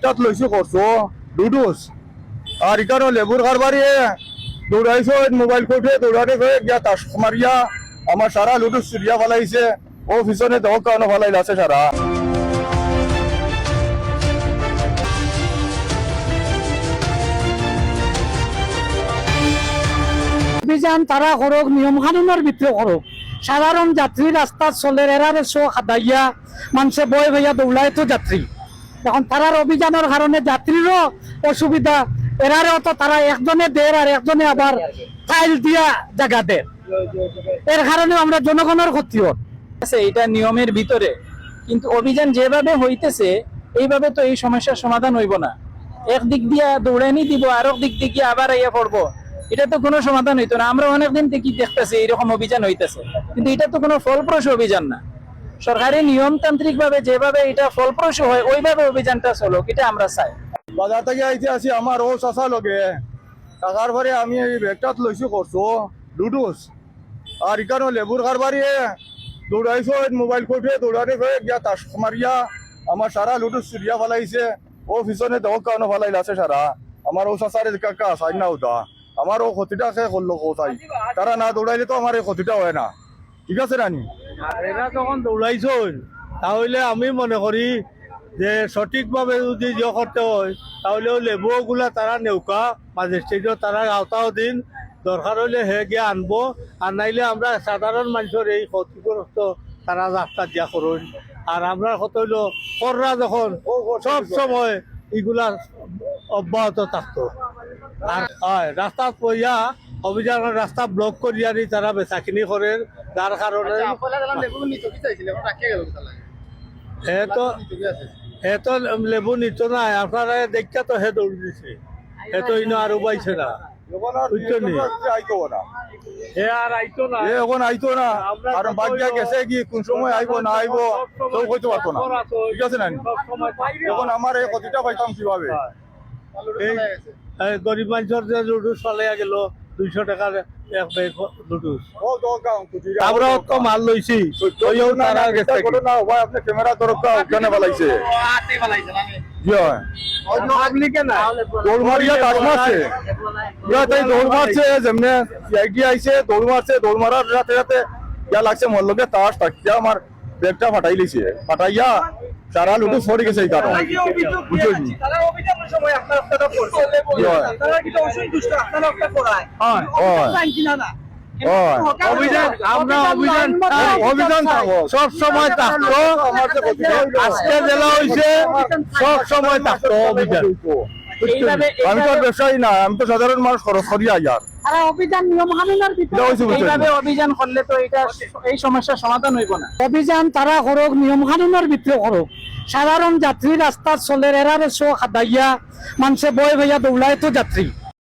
ব্যাগটাত লইছি করছো লুডুস আর এখানে লেবুর কারবারি দৌড়াইছো মোবাইল কোর্টে দৌড়াতে হয়ে গিয়া তাস মারিয়া আমার সারা লুডুস চুরিয়া ফেলাইছে ও পিছনে দেহ কেন ফেলাইল আছে সারা অভিযান তারা করুক নিয়ম কানুনের ভিতরে করুক সাধারণ যাত্রী রাস্তা চলে এরারে শো খাদাইয়া মানুষে বই ভাইয়া দৌড়ায় তো যাত্রী এখন তারার অভিযানের কারণে যাত্রীরও অসুবিধা এরারেও তো তারা একজনে দেয় আর একজনে আবার ফাইল দিয়া জায়গা দেয় এর কারণে আমরা জনগণের ক্ষতি হয় এটা নিয়মের ভিতরে কিন্তু অভিযান যেভাবে হইতেছে এইভাবে তো এই সমস্যার সমাধান হইব না একদিক দিয়া দৌড়ানি দিব আর দিক দিকে আবার আইয়া পড়বো এটা তো কোনো সমাধান হইতো না আমরা অনেকদিন থেকে দেখতেছি এইরকম অভিযান হইতেছে কিন্তু এটা তো কোনো ফলপ্রসূ অভিযান না সরকারি নিয়মতান্ত্রিক ভাবে যেভাবে এটা ফলপ্রসূ হয় ওইভাবে অভিযানটা চলুক এটা আমরা চাই বাজার থেকে আইতে আসি আমার ও চাষা লগে টাকার পরে আমি এই ব্যাগটাত লইছি করছো লুডুস আর এখানে লেবুর কারবারি দৌড়াইছো মোবাইল কোর্টে দৌড়াতে হয়ে গিয়া তাস মারিয়া আমার সারা লুডুস চুরিয়া ফেলাইছে ও পিছনে দেহ কেন ফেলাইল আছে সারা আমার ও চাষারে কাকা চাই না ওটা আমার ও ক্ষতিটা সে করলো কোথায় তারা না দৌড়াইলে তো আমার এই ক্ষতিটা হয় না ঠিক আছে রানি এরা যখন দৌড়াইছো তাহলে আমি মনে করি যে সঠিকভাবে যদি ইয়ে করতে হয় তাহলে লেবুগুলা তারা নেউকা ম্যাজিস্ট্রেটও তারা আওতাও দিন দরকার হইলে হে গিয়ে আনবো আর নাইলে আমরা সাধারণ মানুষের এই ক্ষতিগ্রস্ত তারা রাস্তা দিয়া করুন আর আমরা কত হইলো কররা যখন সব সময় এগুলা অব্যাহত থাকতো আর হয় রাস্তা পইয়া অভিযানের রাস্তা ব্লক করিয়া নি তারা বেচাকিনি করে যার কারণে হে তো লেবু নিত নাই আপনারা দেখা তো হে দৌড় দিছে হে তো ইনো আর পাইছে না হে আর আইতো না এখন আইতো না আর বাকিয়া গেছে কি কোন সময় আইব না আইব তো কইতে পারতো না ঠিক আছে না এখন আমার এই ক্ষতিটা পাইতাম কিভাবে এই গরিব মানুষের যে লুডুস চালাইয়া গেল 200 টাকার এক ব্যাগ লুডুস আমরাও তো মাল লইছি তারা গেছে না ভাই আপনি ক্যামেরা তরফটা ওখানে ফলাইছে দৌড় মারিয়া তাস মারছে দৌড় মারছে যেমনে সিআইডি আইছে দৌড় মারছে দৌড় মারার রাতে রাতে ইয়া লাগছে মোর লগে তাস থাকতে আমার ব্যাগটা ফাটাই লিছে ফাটাইয়া সারা লুটু সরে গেছে এই কারণে বুঝলি অভিযান থাকবো সব সময় থাকতো আজকে জেলা হয়েছে সব সময় থাকতো অভিযান আমি তো ব্যবসায়ী না আমি তো সাধারণ মানুষ খরচ করি আয়ার তারা অভিযান নিয়ম কানুনের ভিতরে এইভাবে অভিযান করলে তো এটা এই সমস্যার সমাধান হইব না অভিযান তারা করুক নিয়ম কানুনের ভিতরে করুক সাধারণ যাত্রী রাস্তা চলে এরারে শো খাদাইয়া মানুষে বই ভাইয়া দৌড়ায় তো যাত্রী